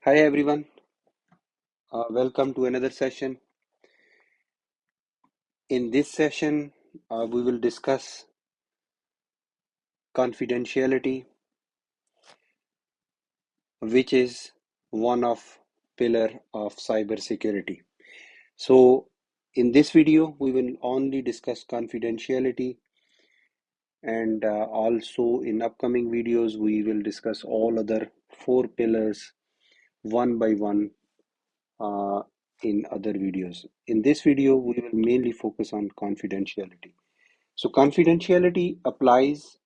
Hi everyone, welcome to another session. In this session, we will discuss confidentiality, which is one of pillar of cybersecurity. So, in this video, we will only discuss confidentiality, and also in upcoming videos, we will discuss all other four pillars one by one uh, in other videos. In this video, we will mainly focus on confidentiality. So confidentiality applies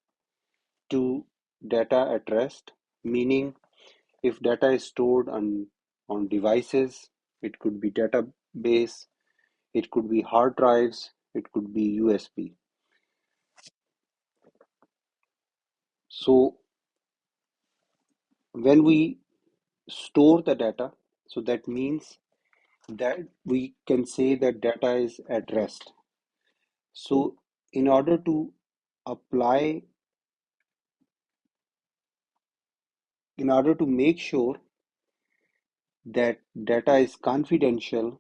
to data at rest, meaning if data is stored on devices, it could be database, it could be hard drives, it could be USB. So when we store the data, so that means that we can say that data is at rest. So in order to apply, in order to make sure that data is confidential,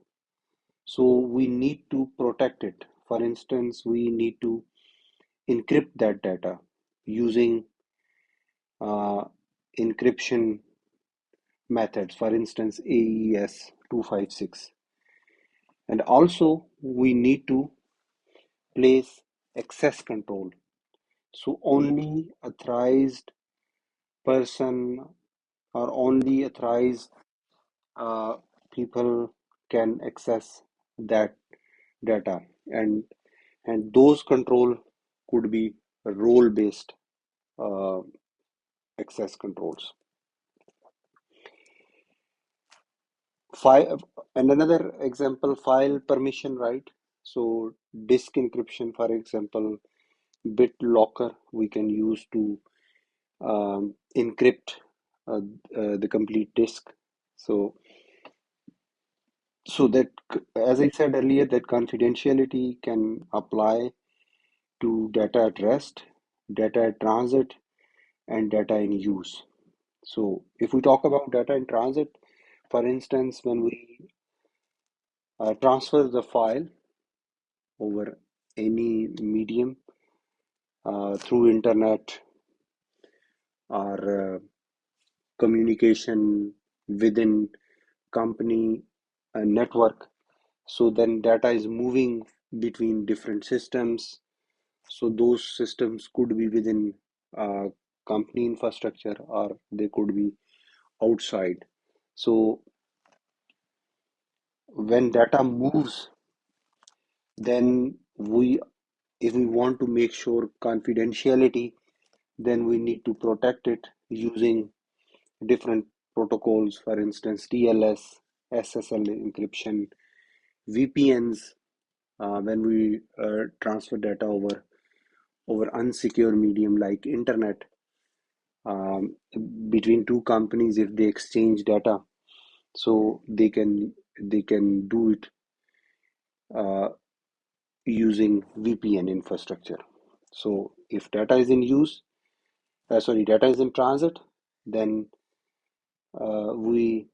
so we need to protect it. For instance, we need to encrypt that data using uh, encryption methods, for instance, AES 256. And also, we need to place access control. So only authorized person or only authorized uh, people can access that data. And those control could be role based uh, access controls. File and another example, file permission right. So disk encryption, for example, bit locker we can use to encrypt the complete disk. So so that, as I said earlier, that confidentiality can apply to data at rest, data at transit, and data in use. So if we talk about data in transit, for instance, when we transfer the file over any medium through internet or communication within company network, so then data is moving between different systems. So those systems could be within uh, company infrastructure or they could be outside. So when data moves, then we if we want to make sure confidentiality, then we need to protect it using different protocols, for instance, TLS, SSL encryption, VPNs, when we transfer data over unsecure medium like internet, um, between two companies, if they exchange data, so they can do it uh, using VPN infrastructure. So if data is in use, data is in transit, then we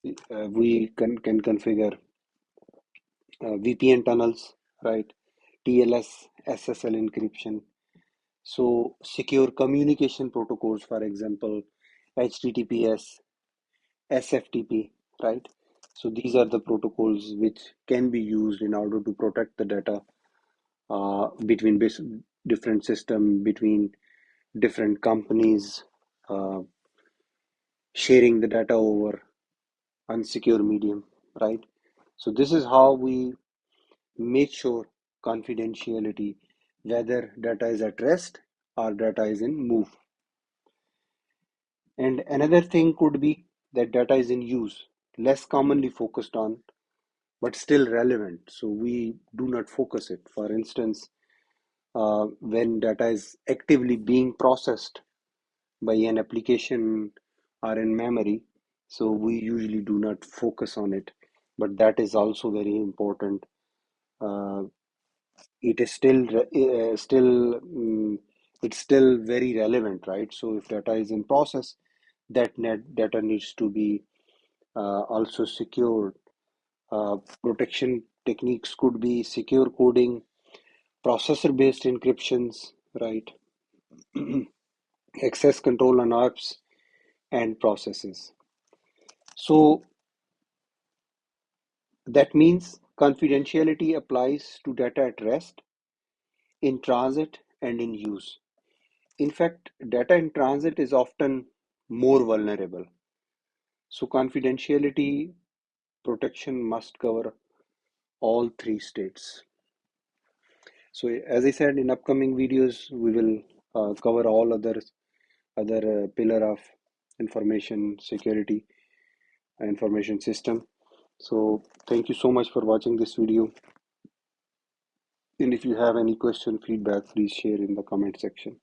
can configure VPN tunnels, right? TLS, SSL encryption. So secure communication protocols, for example, HTTPS, SFTP, right? So these are the protocols which can be used in order to protect the data between different system, between different companies, uh, sharing the data over unsecure medium, right? So this is how we make sure confidentiality, whether data is at rest or data is in move. And another thing could be that data is in use, less commonly focused on, but still relevant. So we do not focus it. For instance, when data is actively being processed by an application or in memory, so we usually do not focus on it. But that is also very important. Uh, it is it's still very relevant, right? So if data is in process, that net data needs to be also secured. Protection techniques could be secure coding, processor-based encryptions, right? Access control on apps and processes. So that means confidentiality applies to data at rest, in transit, and in use. In fact, data in transit is often more vulnerable. So confidentiality protection must cover all three states. So as I said, in upcoming videos, we will cover all other pillar of information security, information system. So thank you so much for watching this video. And if you have any question, feedback, please share in the comment section.